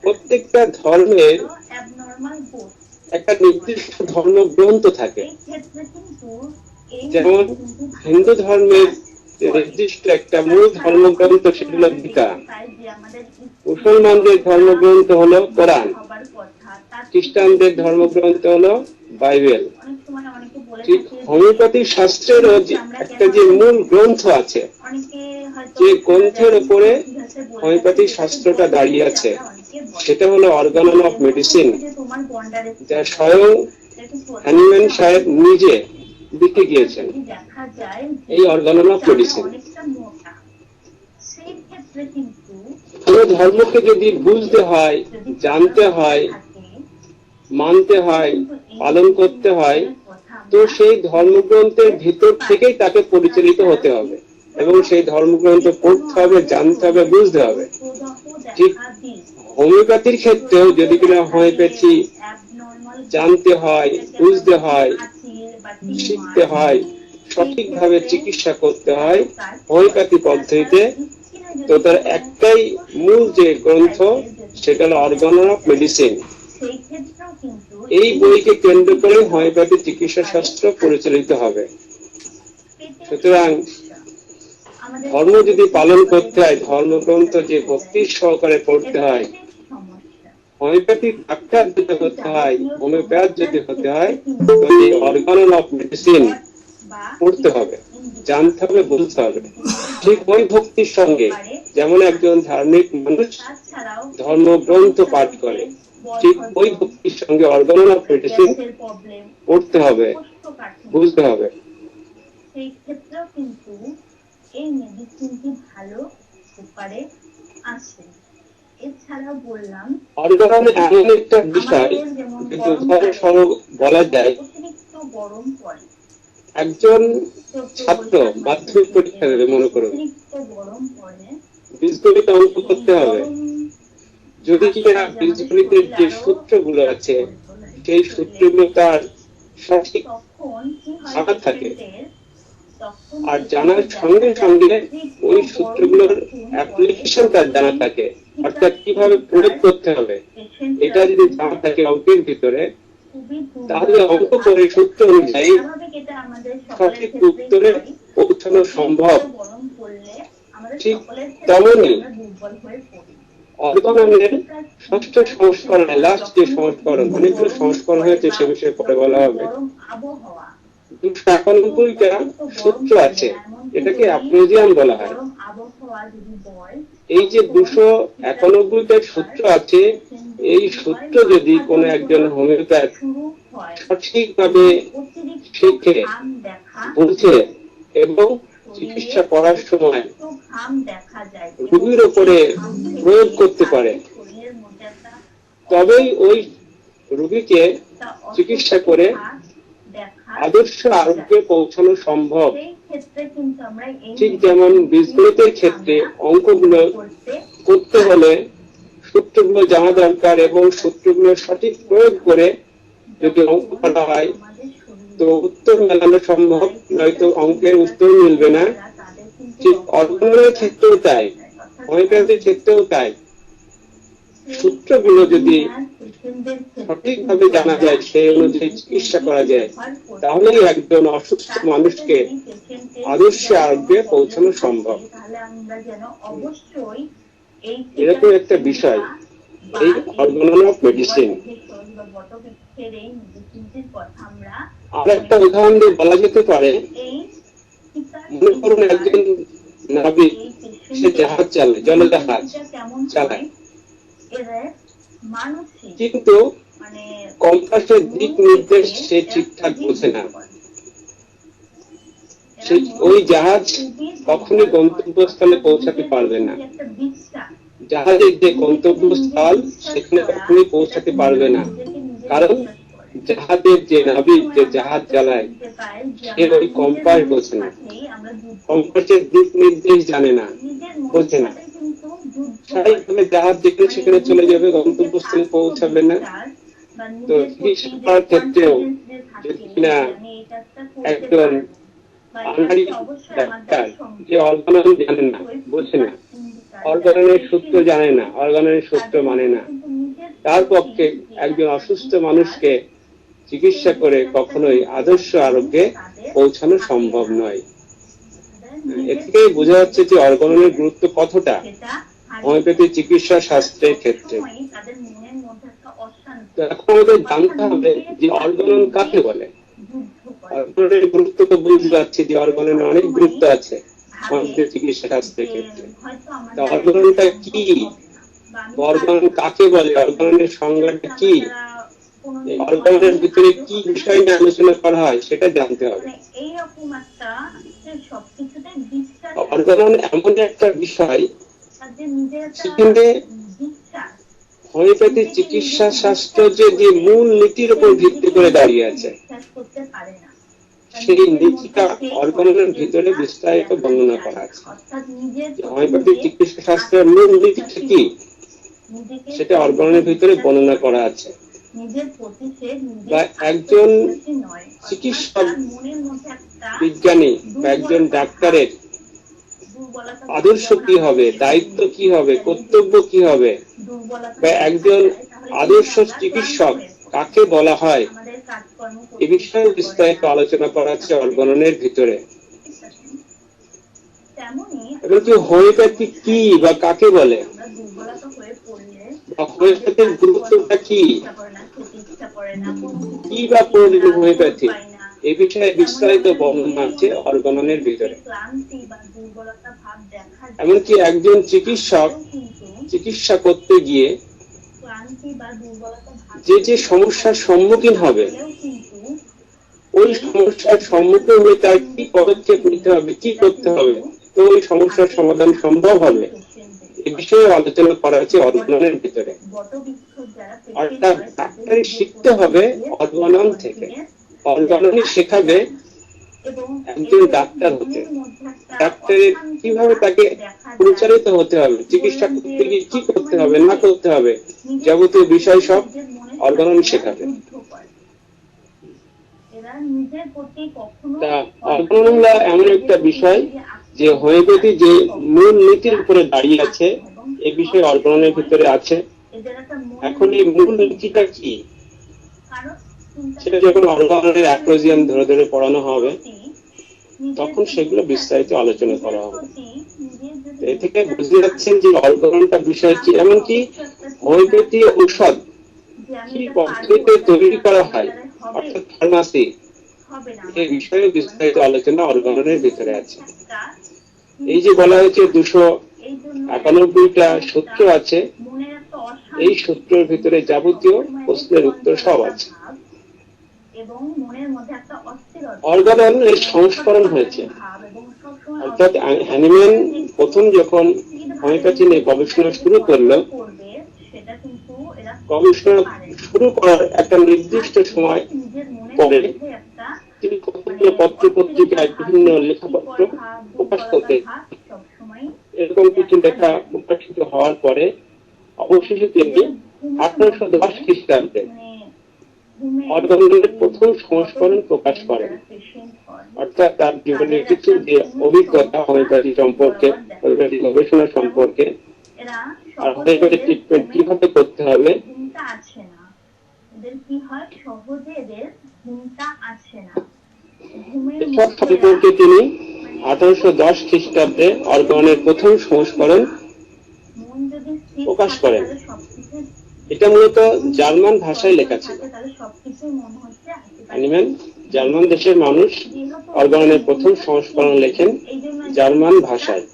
প্রত্যেকটা ধর্মের একটা নির্দিষ্ট ধর্মগ্রন্থ থাকে। যেমন হিন্দু ধর্মের নির্দিষ্ট একটা মূল ধর্মগ্রন্থ, সেগুলো গীতা। মুসলমানদের ধর্মগ্রন্থ হলো কোরআন। খ্রিস্টানদের ধর্মগ্রন্থ হলো বাইবেল। ঠিক হোমিওপ্যাথি শাস্ত্রেরও একটা যে মূল গ্রন্থ আছে, যে গ্রন্থের উপরে হোমিওপ্যাথি শাস্ত্রটা দাঁড়িয়ে আছে, সেটা হলো অর্গানন অফ মেডিসিন, যা স্বয়ং হ্যানিম্যান সাহেব নিজে লিখে গিয়েছেন। এই অর্গানন অফ মেডিসিন কোন ধর্মকে যদি বুঝতে হয়, জানতে হয়, মানতে হয়, পালন করতে হয়, তো সেই ধর্মগ্রন্থের ভিতর থেকেই তাকে পরিচালিত হতে হবে এবং সেই ধর্মগ্রন্থ পড়তে হবে, জানতে হবে, বুঝতে হবে। ঠিক হোমিওপ্যাথির ক্ষেত্রেও যদি কিনা হোমিওপ্যাথি জানতে হয়, বুঝতে হয়, শিখতে হয়, সঠিকভাবে চিকিৎসা করতে হয় হোমিওপ্যাথি পদ্ধতিতে, তো তার একটাই মূল যে গ্রন্থ, সেটা হলো অর্গানন অফ মেডিসিন। এই বইকে কেন্দ্র করে হোমিওপ্যাথি চিকিৎসা শাস্ত্র পরিচালিত হবে। সুতরাং ধর্ম যদি পালন করতে হয়, ধর্মগ্রন্থ যে ভক্তির সহকারে পড়তে হয়, হোমিওপ্যাথিক ডাক্তার যদি হতে হয়, হোমিওপ্যাথ যদি হতে হয়, তো এই অর্গানন অফ মেডিসিন পড়তে হবে, জানতে হবে, বুঝতে হবে। ঠিক ওই ভক্তির সঙ্গে যেমন একজন ধার্মিক মানুষ ধর্মগ্রন্থ পাঠ করে, ঠিক ওই ভক্তির সঙ্গে অর্গানন অফ মেডিসিন পড়তে হবে, বুঝতে হবে। সেই ক্ষেত্রেও কিন্তু এই মেডিসিনটি ভালো উপকারে আসে। এছাড়া বললাম অর্গানন এমন একটা বিষয়, যেটা উদাহরণস্বরূপ বলা যায়, গরম পড়ে, একজন ছাত্র মাধ্যমিক পরীক্ষা দেবে, মনে করুন, বীজগণিত অঙ্ক করতে হবে। যদি কিনা বীজগণিতের যে সূত্রগুলো আছে, সেই সূত্রগুলো তার সঠিক জানা থাকে, আর জানার সঙ্গে সঙ্গে ওই সূত্রগুলোর অ্যাপ্লিকেশন তার জানা থাকে, অর্থাৎ কিভাবে প্রয়োগ করতে হবে, এটা যদি জানা থাকে অঙ্কের ভিতরে, তাহলে অঙ্ক করে সূত্র অনুযায়ী সঠিক উত্তরে পৌঁছানো সম্ভব। ঠিক তেমনই অর্গাননের ষষ্ঠ সংস্করণে, লাস্ট যে সংস্করণ, অনেকগুলো সংস্করণ হয়েছে, সে বিষয়ে পরে বলা হবে, 291টা সূত্র আছে, এটাকে অ্যাপ্রোজিয়াম বলা হয়। এই যে 291টা সূত্র আছে, এই সূত্র যদি কোনো একজন হোমিওপ্যাথ সঠিকভাবে শিখে, বুঝে এবং চিকিৎসা করার সময় রোগীর উপরে প্রয়োগ করতে পারে, তবেই ওই রোগীকে চিকিৎসা করে আদর্শ আরোগ্যে পৌঁছানো সম্ভব। ঠিক যেমন বীজগণিতের ক্ষেত্রে অঙ্কগুলো করতে হলে সূত্রগুলো জানা দরকার, এবং সূত্রগুলো সঠিক প্রয়োগ করে যদি অঙ্ক করা হয়, তো উত্তর মেলানো সম্ভব, নয়তো অঙ্কের উত্তর মিলবে না। ঠিক অর্গাননের ক্ষেত্রেও তাই, হোমিওপ্যাথির ক্ষেত্রেও তাই। সূত্রগুলো যদি সঠিকভাবে জানা যায়, সেই অনুযায়ী চিকিৎসা করা যায়, তাহলেই একজন অসুস্থ মানুষকে আদর্শ আরোগ্যে পৌঁছানো সম্ভব। এরকম একটা বিষয় এই অর্গানন অফ মেডিসিন। আর একটা উদাহরণ দিয়ে বলা যেতে পারে, মনে করুন একজন নাবিক, সে জাহাজ চালায়, জলজাহাজ চালায়, কিন্তু কম্পাসের দিক নির্দেশ সে ঠিকঠাক বোঝে না। ওই জাহাজ কখনই গন্তব্যস্থলে পৌঁছাতে পারবে না। জাহাজের যে গন্তব্যস্থল, সেখানে কখনই পৌঁছাতে পারবে না, কারণ জাহাজের যে নাবিক, যে জাহাজ চালায়, সে ওই কম্পাস বোঝে না, কম্পাসের দিক নির্দেশ জানে না, বোঝে না। স্বাভাবিকভাবে জাহাজ যেখানে সেখানে চলে যাবে, গন্তব্যস্থলে পৌঁছাবে না। তো চিকিৎসার ক্ষেত্রেও যদি না একজন আনাড়ি ডাক্তার, যে অর্গানন জানে না, বোঝে না, অর্গানের সূত্র জানে না, অর্গানের সূত্র মানে না, তার পক্ষে একজন অসুস্থ মানুষকে চিকিৎসা করে কখনোই আদর্শ আরোগ্যে পৌঁছানো সম্ভব নয়। এ থেকেই বোঝা যাচ্ছে যে অর্গানের গুরুত্ব কতটা হোমিওপ্যাথি চিকিৎসা শাস্ত্রের ক্ষেত্রে। এখন আমাদের জানতে হবে যে অর্গানন কাকে বলে। অর্গানের গুরুত্ব তো বুঝতে পারছি যে অর্গানের অনেক গুরুত্ব আছে হোমিওপ্যাথি চিকিৎসা শাস্ত্রের ক্ষেত্রে। অর্গাননটা কি, অর্গানন কাকে বলে, অর্গাননের সংজ্ঞাটা কি, অর্গাননের ভিতরে কি বিষয় নিয়ে আলোচনা করা হয় সেটা জানতে হবে। অর্গানন এমন একটা বিষয় সেখানে হোমিওপ্যাথি চিকিৎসা শাস্ত্র যে মূল নীতির উপর ভিত্তি করে দাঁড়িয়ে আছে, সেই নীতিটা অর্গাননের ভিতরে বিস্তারিত বর্ণনা করা আছে। হোমিওপ্যাথি চিকিৎসা শাস্ত্রের মূল নীতিটা কি সেটা অর্গাননের ভিতরে বর্ণনা করা আছে। বা একজন চিকিৎসক বিজ্ঞানী বা একজন ডাক্তারের আদর্শ কি হবে, দায়িত্ব কি হবে, কর্তব্য কি হবে, বা একজন আদর্শ চিকিৎসক কাকে বলা হয়, এ বিষয়ে বিস্তারিত আলোচনা করা আছে অর্গাননের ভিতরে। এমনকি হোমিওপ্যাথি কি বা কাকে বলে, হোমিওপ্যাথির গুরুত্বটা কি বা প্রয়োজন হোমিওপ্যাথি, এই বিষয়ে বিস্তারিত বর্ণনা আছে অর্গাননের ভিতরে। এমনকি একজন চিকিৎসক চিকিৎসা করতে গিয়ে যে সমস্যার সম্মুখীন হবে, ওই সমস্যার সম্মুখীন হয়ে তার কি পদক্ষেপ নিতে হবে, কি করতে হবে, তো ওই সমস্যার সমাধান সম্ভব হবে, এ বিষয়ে আলোচনা করা হচ্ছে অর্গাননের ভিতরে। অর্থাৎ ডাক্তারি শিখতে হবে অর্গানন থেকে, অর্গাননই শেখাবে একজন ডাক্তার হতে, ডাক্তারের কিভাবে তাকে পরিচালিত হতে হবে, চিকিৎসা করতে গিয়ে কি করতে হবে না করতে হবে, যাবতীয় বিষয় সব অর্গানন শেখাবে। অর্গানন এমন একটা বিষয় যে হোমিওপ্যাথি যে মূল নীতির উপরে দাঁড়িয়ে আছে, এ বিষয়ে অর্গাননের ভিতরে আছে। এখন এই মূল নীতিটা কি সেটা যখন অর্গাননের অ্যাক্রোজিয়াম ধরে ধরে পড়ানো হবে, তখন সেগুলো বিস্তারিত আলোচনা করা হবে। এ থেকে বুঝতে যাচ্ছেন যে অর্গাননটা বিষয় কি, এমনকি হোমিওপ্যাথি ঔষধ কি পদ্ধতিতে তৈরি করা হয়, অর্থাৎ ফার্মাসি, এই বিষয়ে বিস্তারিত আলোচনা অর্গাননের ভিতরে আছে। এই যে বলা হয়েছে 291টা সূত্র আছে, এই সূত্রের ভিতরে যাবতীয় প্রশ্নের উত্তর সব আছে। অর্গাননের সংস্করণ হয়েছে, অর্থাৎ হ্যানিম্যান প্রথম যখন হোমিওপ্যাথি নিয়ে গবেষণা শুরু করলো, গবেষণা শুরু করার একটা নির্দিষ্ট সময় পরে তিনি পত্র পত্রিকায় বিভিন্ন লেখাপত্র প্রকাশ করতে, এরকম কিছু লেখা প্রকাশিত হওয়ার পরে অবশেষে তিনি 1810 খ্রিস্টাব্দে অর্গাননের প্রথম সংস্করণ প্রকাশ করেন। অর্থাৎ তার জীবনের কিছু যে অভিজ্ঞতা হোমিওপ্যাথি সম্পর্কে, হোমিওপ্যাথি গবেষণা সম্পর্কে, আর হোমিওপ্যাথি ট্রিটমেন্ট কিভাবে করতে হবে, এসব সম্পর্কে তিনি 1810 খ্রিস্টাব্দে অর্গাননের প্রথম সংস্করণ প্রকাশ করেন। এটা মূলত জার্মান ভাষায় লেখা ছিল। হ্যানিম্যান জার্মান দেশের মানুষ, অর্গাননের প্রথম সংস্করণ লেখেন জার্মান ভাষায়।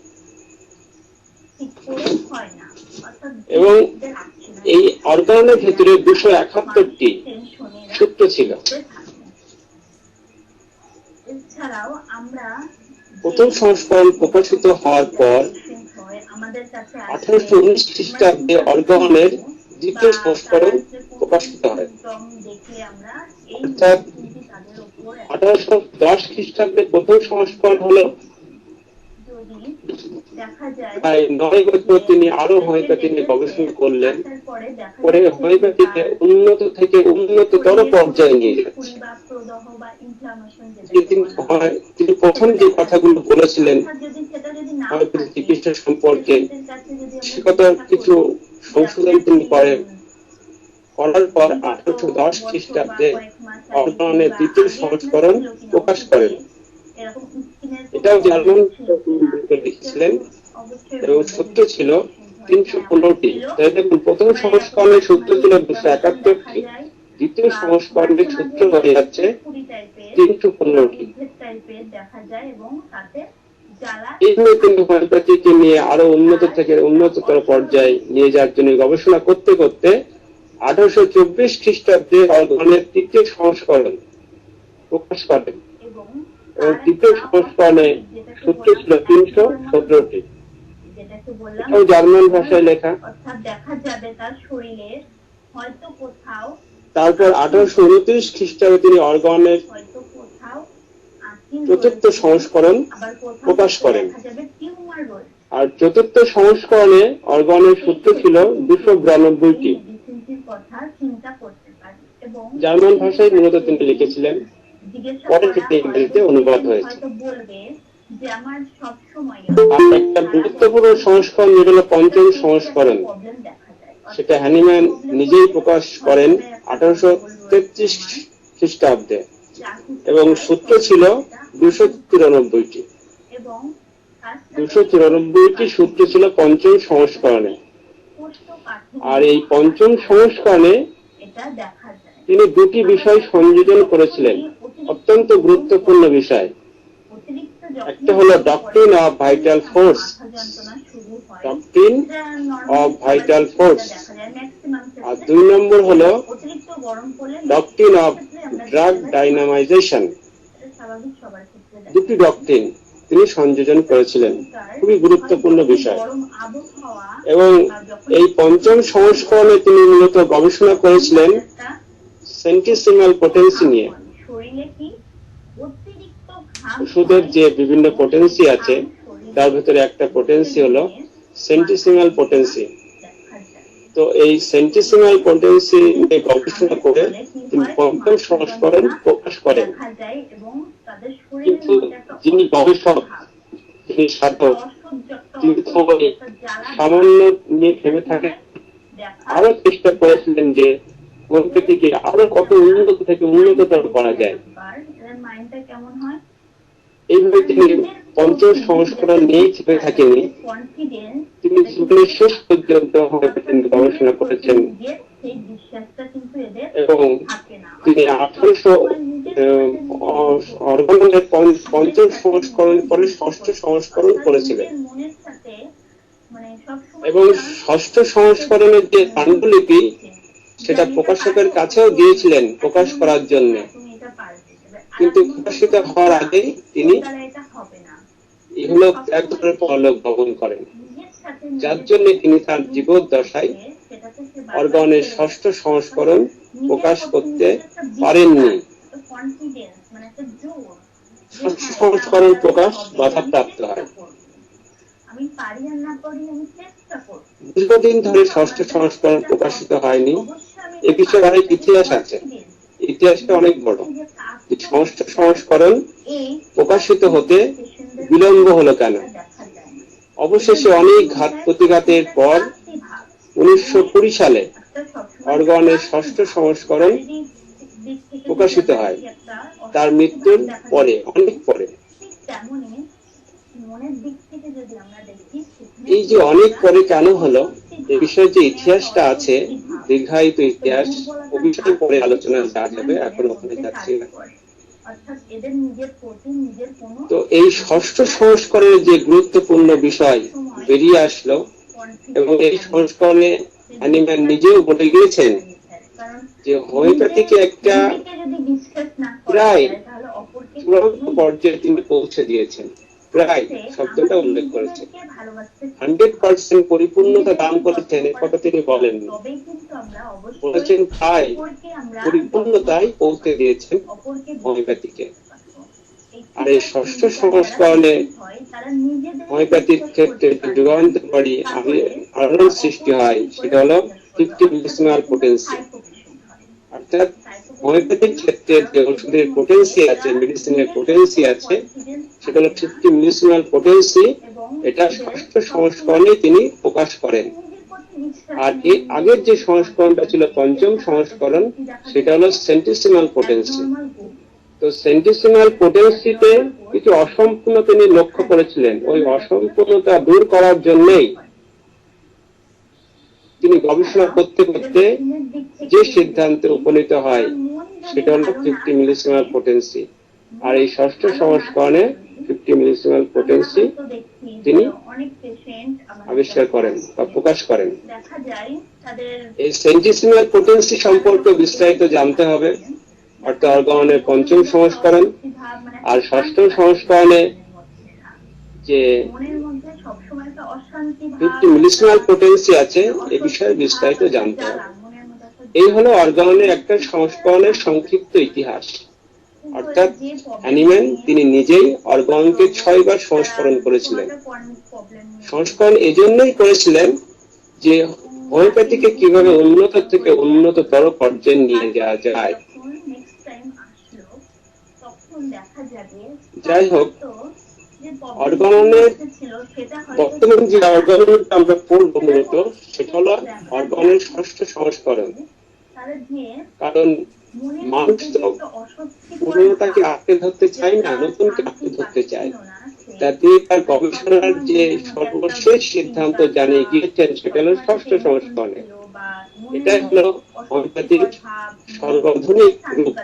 এবং এই অর্গাননের ভিতরে 271টি সূত্র ছিল। প্রথম সংস্করণ প্রকাশিত হওয়ার পর 1819 খ্রিস্টাব্দে অর্গাননের দ্বিতীয় সংস্করণ প্রকাশিত হয়। অর্থাৎ 1810 খ্রিস্টাব্দে প্রথম সংস্করণ হলো, প্রায় 9 বছর তিনি আরো হোমিওপ্যাথি নিয়ে গবেষণা করলেন, পরে হোমিওপ্যাথিতে উন্নত থেকে উন্নততর পর্যায়ে নিয়ে যাচ্ছে। তিনি প্রথম যে কথাগুলো বলেছিলেন হোমিওপ্যাথি চিকিৎসা সম্পর্কে শিক্ষাগত কিছু সংশোধন তিনি করেন। করার পর 1810 খ্রিস্টাব্দে অর্গানের দ্বিতীয় সংস্করণ প্রকাশ করেন। এটাও জার্মান লিখেছিলেন এবং সূত্র ছিল 315টি। দেখুন, প্রথম সংস্করণের সূত্র ছিল 271টি, দ্বিতীয় সংস্করণের সূত্র হয়ে যাচ্ছে 315টি। এইভাবে তিনি হোমিওপ্যাথিকে নিয়ে আরো উন্নত থেকে উন্নততর পর্যায়ে নিয়ে যাওয়ার জন্য গবেষণা করতে করতে 1824 খ্রিস্টাব্দে অর্গানের তৃতীয় সংস্করণ প্রকাশ করেন এবং তৃতীয় সংস্করণে সূত্র ছিল 317টি। এটাও জার্মান ভাষায় লেখা। তারপর 1829 খ্রিস্টাব্দে তিনি অর্গানের চতুর্থ সংস্করণ প্রকাশ করেন। আর চতুর্থ সংস্করণে অর্গানের সূত্র ছিল 292টি। জার্মান ভাষায় মূলত তিনি লিখেছিলেন, পরে সেটি ইংরেজিতে অনুবাদ হয়েছে। আর একটা গুরুত্বপূর্ণ সংস্করণ যেটা হলো পঞ্চম সংস্করণ, সেটা হ্যানিম্যান নিজেই প্রকাশ করেন 1833 খ্রিস্টাব্দে এবং সূত্র ছিল 294টি। 294টি সূত্র ছিল পঞ্চম সংস্করণে। আর এই পঞ্চম সংস্করণে তিনি দুটি বিষয় সংযোজন করেছিলেন, অত্যন্ত গুরুত্বপূর্ণ বিষয়। একটা হলো doctrine of vital force, doctrine of vital force, আর 2 নম্বর হলো ডক্ট্রিন অফ ড্রাগ ডাইনামাইজেশন। দুটি ডক্ট্রিন তিনি সংযোজন করেছিলেন, খুবই গুরুত্বপূর্ণ বিষয়। এবং এই পঞ্চম সংস্করণে তিনি মূলত গবেষণা করেছিলেন সেন্টিসিমাল পোটেন্সি নিয়ে। ওষুধের যে বিভিন্ন পোটেন্সি আছে তার ভিতরে একটা পোটেন্সি হলো সেন্টিসিমাল পোটেন্সি। তো এই সেন্টিসিমাল পোটেন্সি নিয়ে গবেষণা করে তিনি পঞ্চম সংস্করণ প্রকাশ করেন। কিন্তু যিনি গবেষক, যিনি সাধক, তিনি সামান্য নিয়ে থেমে থাকেন, আরো চেষ্টা করেছিলেন যে হোমিওপ্যাথিকে আরো কত উন্নত থেকে উন্নততর করা যায়। এইভাবে তিনি পঞ্চম সংস্করণ নিয়েই চেপে থাকেনি, তিনি জীবনের শেষ পর্যন্ত হোমিওপ্যাথি গবেষণা করেছেন এবং তিনি 1800 অর্গানের পঞ্চম সংস্করণ পরে ষষ্ঠ সংস্করণ করেছিলেন এবং ষষ্ঠ সংস্করণের যে পাণ্ডুলিপি সেটা প্রকাশকের কাছেও দিয়েছিলেন প্রকাশ করার জন্য, কিন্তু প্রকাশিত হওয়ার আগে তিনি ইহলোক ত্যাগ করে পরলোক গমন করেন, যার জন্য তিনি তার জীবদ্দশায় অর্গানের ষষ্ঠ সংস্করণ প্রকাশ করতে পারেননি। ষষ্ঠ সংস্করণ প্রকাশ বাধাপ্রাপ্ত হয়। দীর্ঘদিন ধরে ষষ্ঠ সংস্করণ প্রকাশিত হয়নি। এ বিষয়ে অনেক ইতিহাস আছে, ইতিহাসটা অনেক বড়। ষষ্ঠ সংস্করণ প্রকাশিত হতে বিলম্ব হলো কেন? অবশেষে অনেক ঘাত প্রতিঘাতের পর 1920 সালে অর্গানের ষষ্ঠ সংস্করণ প্রকাশিত হয়, তার মৃত্যুর পরে, অনেক পরে। এই যে অনেক পরে কেন হলো, এ বিষয়ে যে ইতিহাসটা আছে, দীর্ঘায়িত ইতিহাস, ও বিষয়ে পরে আলোচনা যাওয়া যাবে, এখন ওখানে যাচ্ছি না। তো এই ষষ্ঠ সংস্করণের যে গুরুত্বপূর্ণ বিষয় বেরিয়ে আসলো এবং এই সংস্করণে হ্যানিম্যান নিজেও বলে গিয়েছেন যে হোমিওপ্যাথিকে একটা প্রায় চূড়ান্ত পর্যায়ে তিনি পৌঁছে দিয়েছেন। প্রায় শব্দটা উল্লেখ করেছে, 100% পরিপূর্ণতা দান করেছেন, এ কথা তিনি বলেন, বলেছেন প্রায় পরিপূর্ণতায় পৌঁছে দিয়েছেন হোমিওপ্যাথিকে। আর এই ষষ্ঠ সংস্করণে হোমিওপ্যাথির ক্ষেত্রে যুগান্তকারী আলোড়ন সৃষ্টি হয়, সেটা হলো 50 মেডিসিনাল পোটেন্সি। অর্থাৎ হোমিওপ্যাথির ক্ষেত্রে যে ওষুধের পোটেন্সি আছে, মেডিসিনের পোটেন্সি আছে, সেটা হলো 50 মেডিসিনাল পোটেন্সি এটা ষষ্ঠ সংস্করণে তিনি প্রকাশ করেন। আর এর আগের যে সংস্করণটা ছিল পঞ্চম সংস্করণ, সেটা হলো সেন্টিসিমাল পোটেন্সি। তো সেন্টিসিমাল পোটেন্সিতে কিছু অসম্পূর্ণ তিনি লক্ষ্য করেছিলেন। ওই অসম্পূর্ণতা দূর করার জন্যই তিনি গবেষণা করতে করতে যে সিদ্ধান্তে উপনীত হয় সেটা হলো 50 মিলিসিমাল পোটেন্সি। আর এই ষষ্ঠ সংস্করণে 50 মিলিসিমাল পোটেন্সি তিনি আবিষ্কার করেন বা প্রকাশ করেন। এই সেন্টিসিমাল পোটেন্সি সম্পর্কে বিস্তারিত জানতে হবে, অর্থাৎ অর্গানের পঞ্চম সংস্করণ আর ষষ্ঠ সংস্করণে যে 50 মিলিসিমাল পোটেন্সি আছে এ বিষয়ে বিস্তারিত জানতে হবে। এই হলো অর্গানের একটা সংস্করণের সংক্ষিপ্ত ইতিহাস। অর্থাৎ হ্যানিম্যান তিনি নিজেই অর্গানকে 6 বার সংস্করণ করেছিলেন। সংস্করণ এজন্যই করেছিলেন যে হোমিওপ্যাথিকে কিভাবে উন্নত থেকে উন্নততর পর্যায়ে নিয়ে যাওয়া যায়। যাই হোক, অর্গানের বর্তমান যে অর্গানটা আমরা পড়ব মূলত সেটা হলো অর্গানের ষষ্ঠ সংস্করণ। কারণ মানুষ তো পুরোনোটাকে আঁকড়ে ধরতে চায় না, নতুনকে আঁকড়ে ধরতে চায়। তা তিনি তার গবেষণার যে সর্বশেষ সিদ্ধান্ত জানিয়ে গিয়েছেন সেটা হলো ষষ্ঠ সংস্করণে। এটাই হলো হোমিওপ্যাথির সর্বাধুনিক রূপ।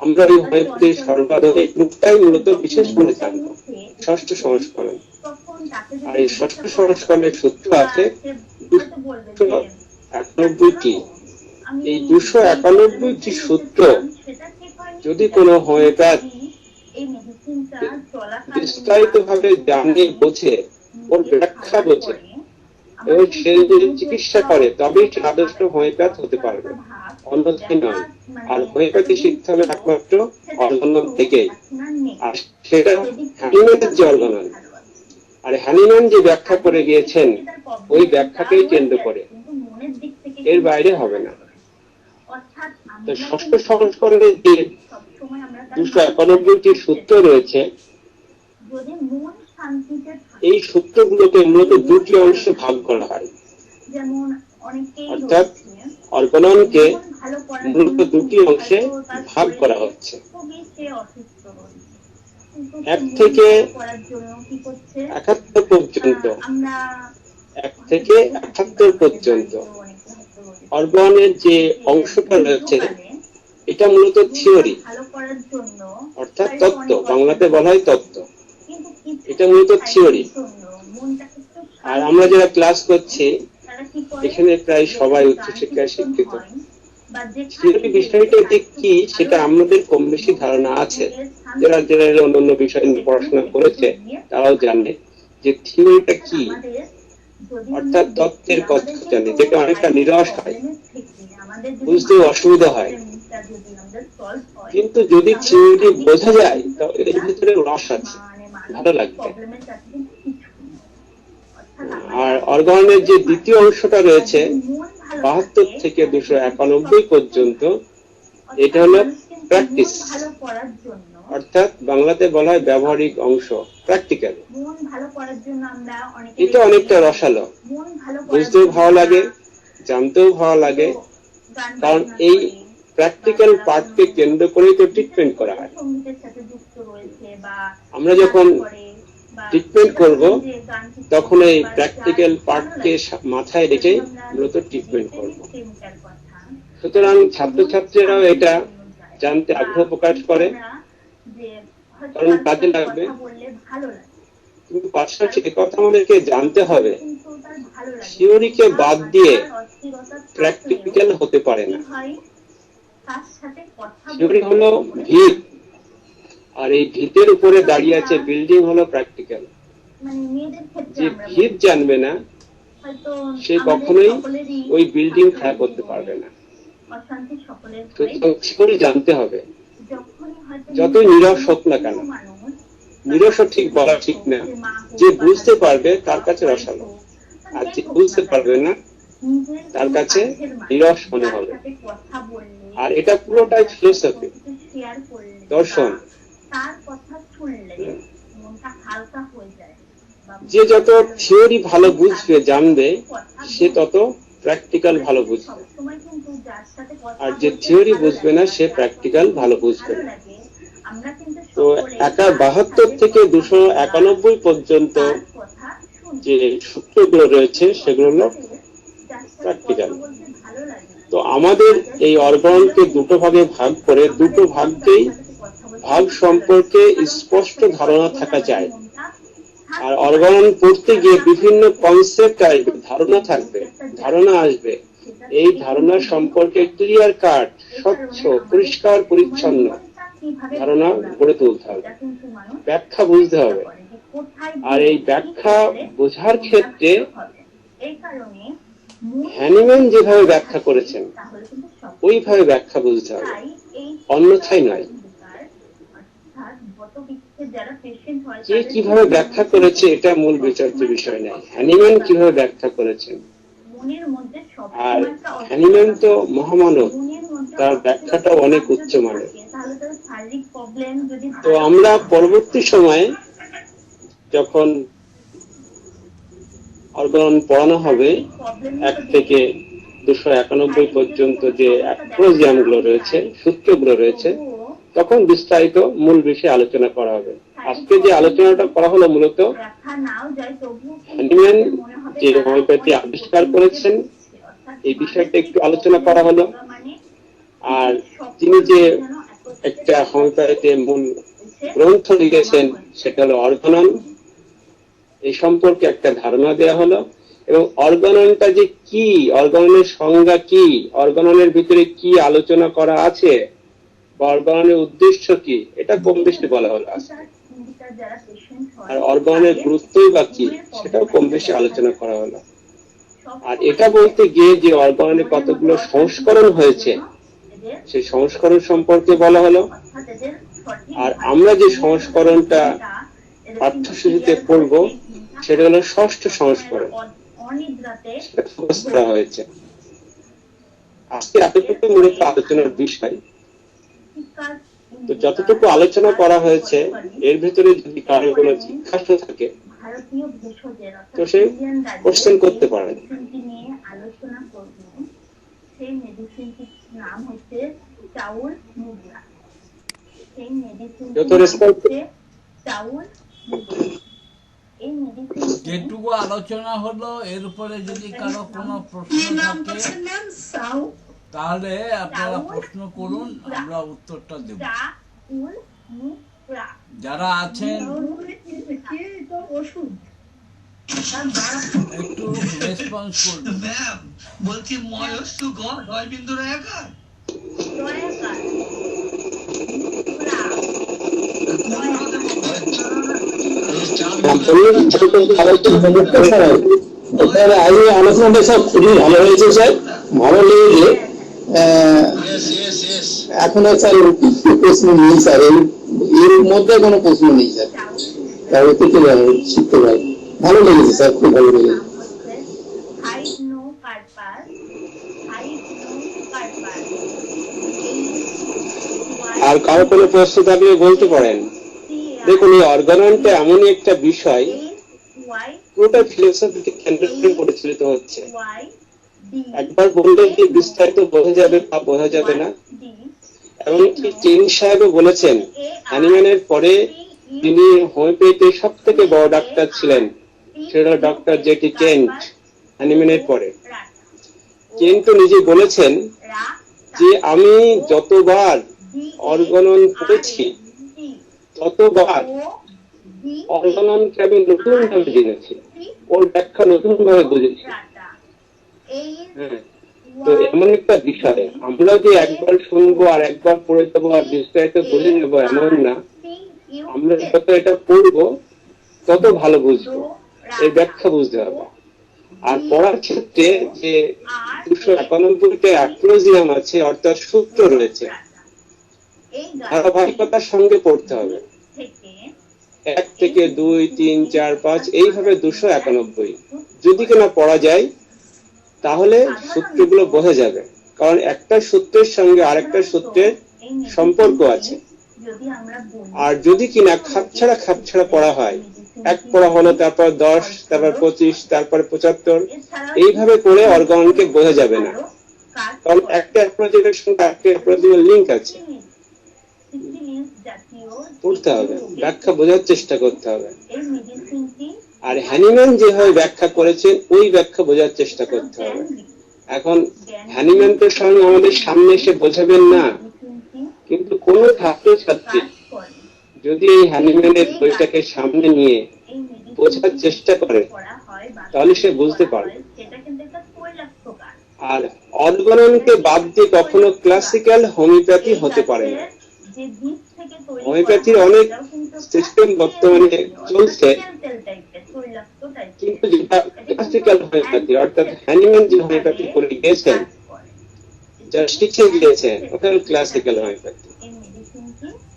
আমরা এই হোমিওপ্যাথির সর্বাধুনিক রূপটাই মূলত বিশেষ করে জানব, ষষ্ঠ সংস্করণ। আর এই ষষ্ঠ সংস্করণের সূত্র আছে 291টি। এই 291টি সূত্র যদি কোনো হোমিওপ্যাথ বিস্তারিত ভাবে জানে, বোঝে, ওর ব্যাখ্যা বোঝে এবং সে যদি চিকিৎসা করে তবেই সে আদর্শ হোমিওপ্যাথ হতে পারবে, অন্যথায় নয়। আর হোমিওপ্যাথি শিখতে হবে একমাত্র অর্গানন থেকেই। আর সেটা হ্যানিম্যানের যে অর্গানন, আর হ্যানিম্যান যে ব্যাখ্যা করে গিয়েছেন ওই ব্যাখ্যাকেই কেন্দ্র করে, এর বাইরে হবে না। তো ষষ্ঠ সংস্করণে যে 291টি সূত্র রয়েছে, এই সূত্রগুলোকে মূলত দুটি অংশে ভাগ করা হয়। অর্থাৎ অর্গাননকে মূলত দুটি অংশে ভাগ করা হচ্ছে। 1 থেকে 71 পর্যন্ত, 1 থেকে 78 পর্যন্ত অর্গানের যে অংশটা রয়েছে এটা মূলত থিওরি, অর্থাৎ তত্ত্ব, বাংলাতে বলা হয় তত্ত্ব। এটা মূলত থিওরি। আর আমরা যারা ক্লাস করছি এখানে প্রায় সবাই উচ্চশিক্ষায় শিক্ষিত। থিওরি বিষয়টা কি সেটা আমাদের কম বেশি ধারণা আছে। যারা যারা অন্যান্য বিষয় নিয়ে পড়াশোনা করেছে তারাও জানে যে থিওরিটা কি, অর্থাৎ তত্ত্বের কথা জানে, যেটা অনেকটা নিরস হয়, বুঝতে অসুবিধা হয়। কিন্তু যদি থিওরি বোঝা যায় তো এর ভিতরে রস আছে, ভালো লাগবে। আর অর্গানের যে দ্বিতীয় অংশটা রয়েছে 72 থেকে 291 পর্যন্ত, এটা হলো প্র্যাকটিস, অর্থাৎ বাংলাতে বলা হয় ব্যবহারিক অংশ, প্র্যাকটিক্যাল। এটা অনেকটা রসালো, বুঝতেও ভালো লাগে, জানতেও ভালো লাগে, কারণ এই প্র্যাকটিক্যাল পার্টকে কেন্দ্র করেই তো ট্রিটমেন্ট করা হয়। আমরা যখন ট্রিটমেন্ট করব তখন এই প্র্যাকটিক্যাল পার্টকে মাথায় রেখে মূলত ট্রিটমেন্ট করব। সুতরাং ছাত্রছাত্রীরাও এটা জানতে আগ্রহ প্রকাশ করে, কারণ কাজে লাগবে। কিন্তু পাশাপাশি কথা আমাদেরকে জানতে হবে থিওরিকে বাদ দিয়ে প্র্যাকটিক্যাল হতে পারে না। থিওরি হলো ভিত, আর এই ভিতের উপরে দাঁড়িয়ে আছে বিল্ডিং হলো প্র্যাকটিক্যাল। যে ভিত জানবে না সে কখনোই ওই বিল্ডিং খাড়া করতে পারবে না। থিওরি জানতে হবে, যতই নিরস হোক না কেন। নিরস ঠিক বলা ঠিক না, যে বুঝতে পারবে তার কাছে রসালো, আর যে বুঝতে পারবে না তার কাছে নিরস মনে হবে। আর এটা পুরোটাই ফিলোসফি, দর্শন। যে যত থিওরি ভালো বুঝবে জানবে সে তত প্র্যাকটিক্যাল ভালো বুঝবে, আর যে থিওরি বুঝবে না সে প্র্যাকটিক্যাল ভালো বুঝবে না। তো 72 থেকে 291 পর্যন্ত যে সূত্রগুলো রয়েছে সেগুলো হলো প্র্যাকটিক্যাল। তো আমাদের এই অর্গনকে দুটো ভাগে ভাগ করে দুটো ভাগকেই ভাগ সম্পর্কে স্পষ্ট ধারণা থাকা যায়। আর অর্গন পড়তে গিয়ে বিভিন্ন কনসেপ্ট আসবে, ধারণা থাকবে, ধারণা আসবে। এই ধারণা সম্পর্কে ক্লিয়ার কাট, স্বচ্ছ, পরিষ্কার পরিচ্ছন্ন ধারণা গড়ে তুলতে হবে, ব্যাখ্যা বুঝতে হবে। আর এই ব্যাখ্যা বোঝার ক্ষেত্রে হ্যানিম্যান যেভাবে ব্যাখ্যা করেছেন ওইভাবে ব্যাখ্যা বুঝতে হবে, অন্যথায় নয়। কে কিভাবে ব্যাখ্যা করেছে এটা মূল বিচার্য বিষয় নয়, হ্যানিম্যান কিভাবে ব্যাখ্যা করেছেন। আর হ্যানিম্যান তো মহামানব, তার ব্যাখ্যাটা অনেক উচ্চমানের। তো আমরা পরবর্তী সময়ে যখন অর্গন পড়ানো হবে 1 থেকে 291 পর্যন্ত যে অ্যাক্রোজিয়াম গুলো রয়েছে, সূত্রগুলো রয়েছে, তখন বিস্তারিত মূল বিষয়ে আলোচনা করা হবে। আজকে যে আলোচনাটা করা হলো মূলত হ্যানিম্যান যে হোমিওপ্যাথি আবিষ্কার করেছেন এই বিষয়টা একটু আলোচনা করা হলো। আর তিনি যে একটা হোমিওপ্যাথি মূল গ্রন্থ লিখেছেন সেটা হলো অর্গানন, এই সম্পর্কে একটা ধারণা দেওয়া হলো। এবং অর্গাননটা যে কি, অর্গাননের সংজ্ঞা কি, অর্গাননের ভিতরে কি আলোচনা করা আছে বা অর্গাননের উদ্দেশ্য কি, এটা কম বেশি বলা হলো। আর অর্গাননের গুরুত্বই বা কি সেটাও কম বেশি আলোচনা করা হলো। আর এটা বলতে গিয়ে যে অর্গাননে কতগুলো সংস্করণ হয়েছে সেই সংস্করণ সম্পর্কে বলা হলো। আর আমরা যে সংস্করণটা পাঠ্যসূচিতে পড়ব সেটা হলো 6ষ্ঠ সংস্করণ, সেটা ফোকাস করা হয়েছে। আজকে এতটুকু মূলত আলোচনার বিষয়। তো যতটুকু আলোচনা করা হয়েছে এর ভিতরে যদি কারো কোনো জিজ্ঞাসা থাকে তো সে কোশ্চেন করতে পারেন। সেই মেডিসিনটির নাম হচ্ছে চাউল মুদ্রা। সেই মেডিসিনটি চাউল মুদ্রা। এই মেডিসিন যেটুকু আলোচনা হলো এর উপরে যদি কারো কোনো প্রশ্ন থাকে তাহলে আপনারা প্রশ্ন করুন, আমরা উত্তরটা দেব। যারা আছেন একটু রেসপন্স করুন। ম্যাম বলছি ময়স্তু গড হয় বিন্দু রেখা আলোচনাটা সব খুবই ভালো হয়েছে স্যার, ভালো লেগেছে। এখন স্যার প্রশ্ন নেই স্যার, এর মধ্যে কোনো প্রশ্ন নেই স্যার, তাহলে থেকে শিখতে পারি। ভালো লেগেছে স্যার, খুব ভালো লেগেছে। আর কারো কোনো প্রশ্ন থাকলে বলতে পারেন। দেখুন, এই অর্গাননটা এমনই একটা বিষয় পুরোটা ফিলোসফিকে কেন্দ্র করে পরিচালিত হচ্ছে। একবার বললে কি বিস্তারিত বোঝা যাবে বা বোঝা যাবে না। এমনকি চেন সাহেবও বলেছেন হ্যানিম্যানের পরে তিনি হোমিওপ্যাথির সব থেকে বড় ডাক্তার ছিলেন, সেটা ডক্টর জেটি কেন্ট, হ্যানিম্যানের পরে। কেন্ট তো নিজে বলেছেন যে আমি যতবার অর্গানন পড়েছি ততবার অর্গাননকে আমি নতুন ভাবে জেনেছি, ওর ব্যাখ্যা নতুন ভাবে বুঝেছি। তো এমন একটা বিষয়, আমরা যে একবার শুনবো আর একবার পড়ে যাবো আর বিস্তারিত বুঝে নেবো এমন না। আমরা যত এটা পড়বো তত ভালো বুঝবো, এই ব্যাখ্যা বুঝতে হবে। আর পড়ার ক্ষেত্রে যে 291টা অ্যাক্রোজিয়াম আছে অর্থাৎ সূত্র রয়েছে, ধারাবাহিকতার সঙ্গে পড়তে হবে। 1 থেকে 2, 3, 4, 5 এইভাবে 291। যদি কিনা পড়া যায় তাহলে সূত্রগুলো বোঝা যাবে, কারণ একটা সূত্রের সঙ্গে আরেকটা সূত্রের সম্পর্ক আছে। আর যদি কিনা খাপছাড়া পড়া হয় এক পড়া হলো, তারপর 10, তারপর 25, তারপর 75, এইভাবে করে অর্গানকে বোঝা যাবে না, কারণ একটা অ্যাপ্রোচের সঙ্গে একটা অ্যাপ্রোচের লিঙ্ক আছে। পড়তে হবে, ব্যাখ্যা বোঝার চেষ্টা করতে হবে। আর হ্যানিম্যান যেভাবে ব্যাখ্যা করেছেন ওই ব্যাখ্যা বোঝার চেষ্টা করতে হবে। এখন হ্যানিম্যান তো স্বয়ং আমাদের সামনে এসে বোঝাবেন না, কিন্তু কোন ছাত্রছাত্রী যদি এই হ্যানিম্যানের বইটাকে সামনে নিয়ে বোঝার চেষ্টা করে তাহলে সে বুঝতে পারবে। আর অর্গাননকে বাদ দিয়ে কখনো ক্লাসিক্যাল হোমিওপ্যাথি হতে পারে না। হোমিওপ্যাথির অনেক সিস্টেম বর্তমানে চলছে, কিন্তু যেটা ক্লাসিক্যাল হোমিওপ্যাথি অর্থাৎ হ্যানিম্যান যে হোমিওপ্যাথি করে গিয়েছেন, যা শিখে গিয়েছেন, ওটা ক্লাসিক্যাল হোমিওপ্যাথি।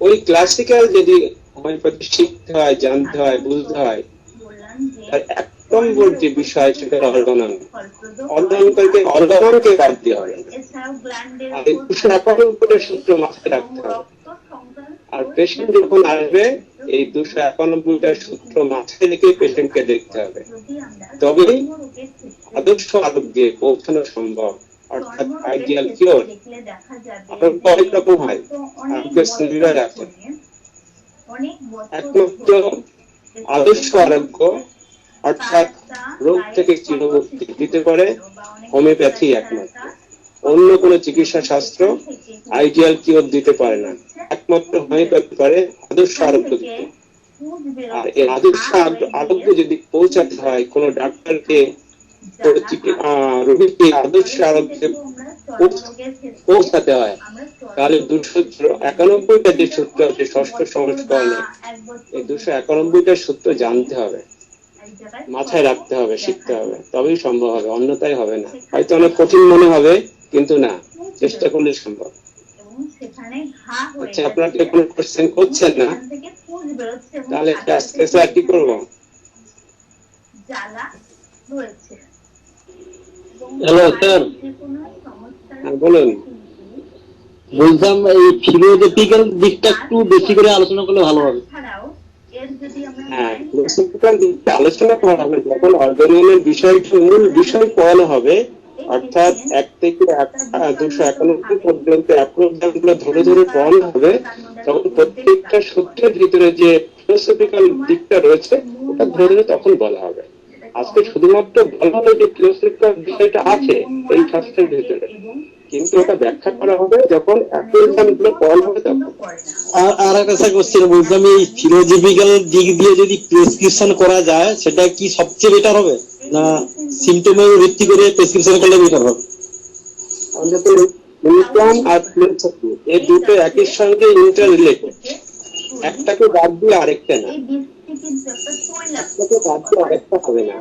ওই ক্লাসিক্যাল যদি হোমিওপ্যাথি শিখতে হয়, জানতে হয়, বুঝতে হয়, তার 1 নম্বর যে বিষয় সেটা অর্গানন। অর্গাননকে বাদ দিয়ে হবে। আর 291 সূত্র মাথায় রাখতে হবে। আর পেশেন্ট যখন আসবে এই 291টা সূত্র মাথায় রেখে পেশেন্টকে দেখতে হবে, তবেই আদর্শ আরোগ্যে পৌঁছানো সম্ভব, অর্থাৎ আইডিয়াল কিওর। আরোগ্য অনেক রকম হয়, আরোগ্যের শ্রেণীরা আছে। একমাত্র আদর্শ আরোগ্য অর্থাৎ রোগ থেকে চিরমুক্তি দিতে পারে হোমিওপ্যাথি একমাত্র। অন্য কোনো চিকিৎসা শাস্ত্র আইডিয়াল কিওর দিতে পারে না, একমাত্র হোমিওপ্যাথি পারে আদর্শ আরোগ্য দিতে। আর এই আদর্শ আরোগ্য যদি পৌঁছাতে হয় কোনো ডাক্তারকে, রোগীকে আদর্শ আরোগ্যে পৌঁছাতে হয়, তাহলে 291টা যে সূত্র আছে ষষ্ঠ সংস্করণে, এই 291টা সূত্র জানতে হবে, মাথায় রাখতে হবে, শিখতে হবে, তবেই সম্ভব হবে, অন্যথায় হবে না। হয়তো অনেক কঠিন মনে হবে, কিন্তু না, চেষ্টা করলে সম্ভব। আচ্ছা, আপনারা কি কোনো কোশ্চেন করছেন না? তাহলে আজকে স্যার কি করবো? হ্যালো স্যার, বলুন। বলতাম এই ফিলোজফিক্যাল দিকটা একটু বেশি করে আলোচনা করলে ভালো হবে। হ্যাঁ, ফিলোসফিক্যাল দিকটা আলোচনা করা হবে যখন অর্গাননের বিষয়টি মূল বিষয় পড়ানো হবে, অর্থাৎ 1 থেকে 291 পর্যন্ত অ্যাপ্রোচগুলো ধরে ধরে পড়ানো হবে, তখন প্রত্যেকটা সূত্রের ভিতরে যে ফিলোসফিক্যাল দিকটা রয়েছে ওটা ধরে ধরে তখন বলা হবে। আজকে শুধুমাত্র বলা হবে যে ফিলোসফিক্যাল বিষয়টা আছে এই শাস্ত্রের ভিতরে, কিন্তু ওটা ব্যাখ্যা করা হবে যখন অ্যাপ্রোচগুলো পড়ানো হবে তখন। আর একটা স্যার কোশ্চেন, বলতাম এই ফিলোজফিক্যাল দিক দিয়ে যদি প্রেসক্রিপশন করা যায় সেটা কি সবচেয়ে বেটার হবে, না সিম্পটমের ভিত্তি করে প্রেসক্রিপশন করলে বেটার হবে? ইনকাম আর ফিলোসফি এই দুটো একই সঙ্গে ইন্টার রিলেটেড, একটাকে বাদ দিয়ে আরেকটা না, একটাকে বাদ দিয়ে আরেকটা হবে না।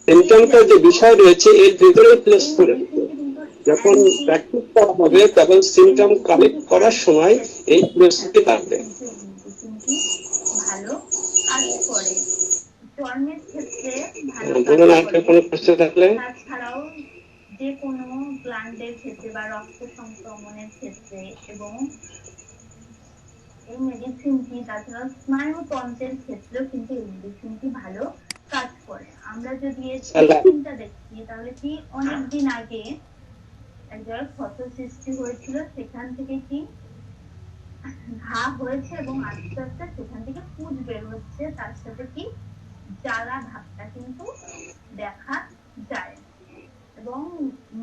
সিম্পটমটা যে বিষয় রয়েছে এর ভিতরে প্লেস করে যখন প্র্যাকটিস করা হবে তখন সিম্পটম কালেক্ট করার সময় এই ফিলোসফি থাকবে। বলুন, আর কোনো প্রশ্ন থাকলে। যে কোনো গ্ল্যান্ডের ক্ষেত্রে বা রক্ত সংক্রমণের ক্ষেত্রে এবং এই মেডিসিনটি, তাছাড়া স্নায়ুতন্ত্রের ক্ষেত্রেও কিন্তু এই মেডিসিনটি ভালো কাজ করে। আমরা যদি এই মেডিসিনটা দেখি তাহলে কি অনেকদিন আগে এক জায়গায় ক্ষত সৃষ্টি হয়েছিল, সেখান থেকে কি ঘা হয়েছে এবং আস্তে আস্তে সেখান থেকে পুঁজ বের হচ্ছে, তার সাথে কি জ্বালা ভাবটা কিন্তু দেখা যায়। এবং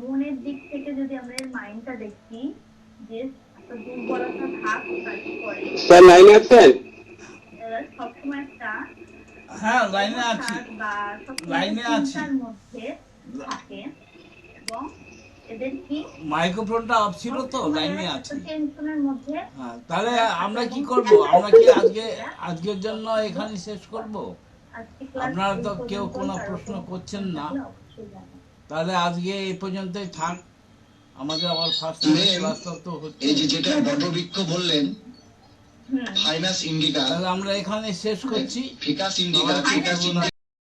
মনের দিক থেকে যদি আমরা এর মাইন্ডটা দেখি যে একটা দুর্বলতা ভাব কাজ করে। স্যার লাইনে আছেন? সবসময় একটা লাইনে আছি, লাইনে আছি, মধ্যে থাকে এবং এদের কি মাইক্রোফোনটা অফ ছিল তো লাইনে আছি। টেনশনের মধ্যে। তাহলে আমরা কি করব? আমরা কি আজকের জন্য এখানে শেষ করব? আপনারা তো কেউ কোনো প্রশ্ন করছেন না, তাহলে আজকে এই পর্যন্তই থাক। আমাদের আবার ফার্স্ট ক্লাসটা তো হচ্ছে, এই যে যেটা বটবৃক্ষ বললেন, ফাইনাস ইন্ডিকা, তাহলে আমরা এখানে শেষ করছি। ফিকাস ইন্ডিকা, ফিকাস ইন্ডিকা